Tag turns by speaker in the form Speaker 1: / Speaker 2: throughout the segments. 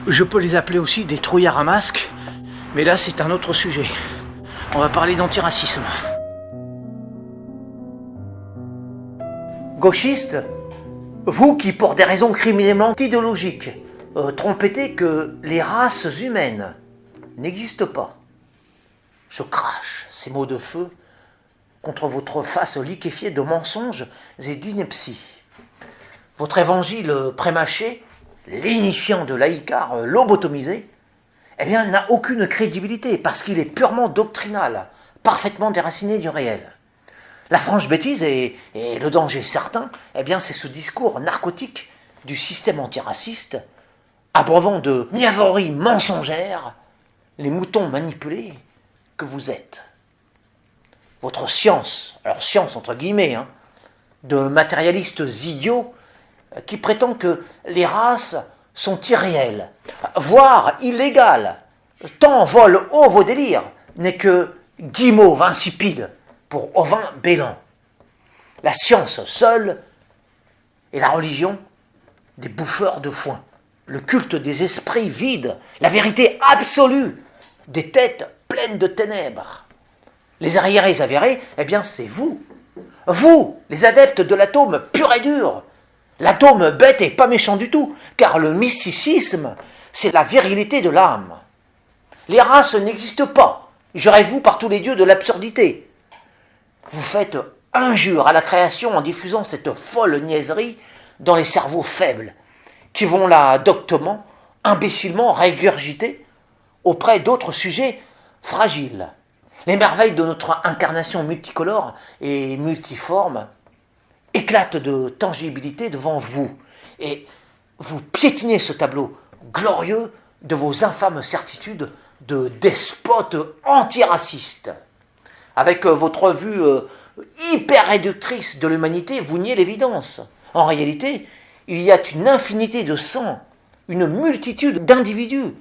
Speaker 1: Je peux les appeler aussi des trouillards à masque, mais là c'est un autre sujet. On va parler d'antiracisme. Gauchiste, vous qui, pour des raisons criminellement idéologiques, trompez que les races humaines n'existent pas. Je crache ces mots de feu contre votre face liquéfiée de mensonges et d'inepties. Votre évangile prémâché, lénifiant de laïcard lobotomisé, eh bien, n'a aucune crédibilité parce qu'il est purement doctrinal, parfaitement déraciné du réel. La franche bêtise et le danger certain, eh bien, c'est ce discours narcotique du système antiraciste, abreuvant de niaiseries mensongères les moutons manipulés que vous êtes. Votre science, alors science entre guillemets, de matérialistes idiots qui prétend que les races sont irréelles, voire illégales, tant vol haut vos délires, n'est que guimauve insipide pour ovin bélan. La science seule est la religion des bouffeurs de foin, le culte des esprits vides, la vérité absolue des têtes pleines de ténèbres. Les arriérés avérés, eh bien c'est vous. Vous, les adeptes de l'atome pur et dur. L'atome bête et pas méchant du tout, car le mysticisme, c'est la virilité de l'âme. Les races n'existent pas, jurez-vous par tous les dieux de l'absurdité. Vous faites injure à la création en diffusant cette folle niaiserie dans les cerveaux faibles, qui vont la doctement, imbécilement régurgiter auprès d'autres sujets fragiles. Les merveilles de notre incarnation multicolore et multiforme éclatent de tangibilité devant vous, et vous piétinez ce tableau glorieux de vos infâmes certitudes de despotes antiracistes. Avec votre vue hyper réductrice de l'humanité, vous niez l'évidence. En réalité, il y a une infinité de sangs, une multitude d'individus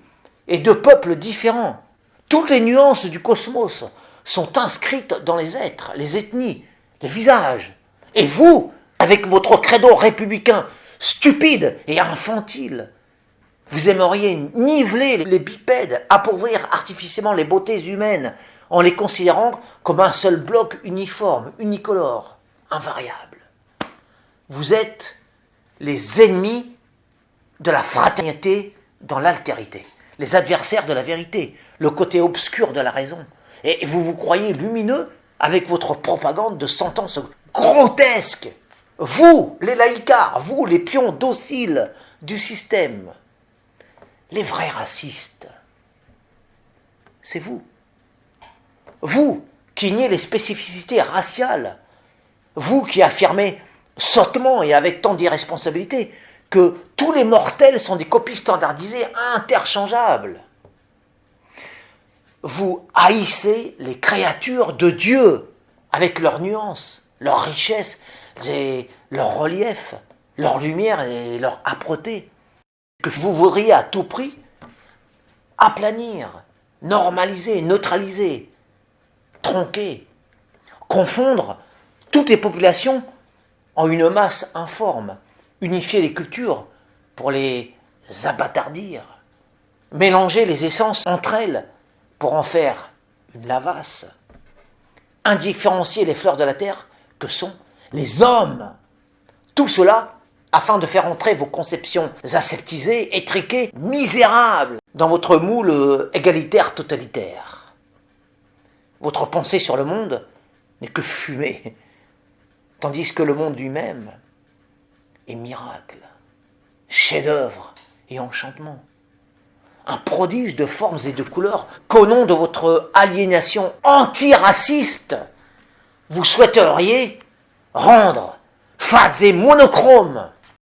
Speaker 1: et de peuples différents. Toutes les nuances du cosmos sont inscrites dans les êtres, les ethnies, les visages. Et vous, avec votre credo républicain stupide et infantile, vous aimeriez niveler les bipèdes, appauvrir artificiellement les beautés humaines en les considérant comme un seul bloc uniforme, unicolore, invariable. Vous êtes les ennemis de la fraternité dans l'altérité, les adversaires de la vérité, le côté obscur de la raison. Et vous vous croyez lumineux avec votre propagande de sentences grotesques. Vous, les laïcards, vous, les pions dociles du système, les vrais racistes, c'est vous. Vous qui niez les spécificités raciales, vous qui affirmez sottement et avec tant d'irresponsabilité que tous les mortels sont des copies standardisées interchangeables. Vous haïssez les créatures de Dieu avec leurs nuances, leurs richesses et leur relief, leur lumière et leur âpreté, que vous voudriez à tout prix aplanir, normaliser, neutraliser, tronquer, confondre toutes les populations en une masse informe, unifier les cultures pour les abattardir, mélanger les essences entre elles pour en faire une lavasse, indifférencier les fleurs de la terre que sont les hommes. Tout cela afin de faire entrer vos conceptions aseptisées, étriquées, misérables dans votre moule égalitaire totalitaire. Votre pensée sur le monde n'est que fumée, tandis que le monde lui-même est miracle, chef-d'œuvre et enchantement. Un prodige de formes et de couleurs qu'au nom de votre aliénation antiraciste, vous souhaiteriez rendre fades et monochromes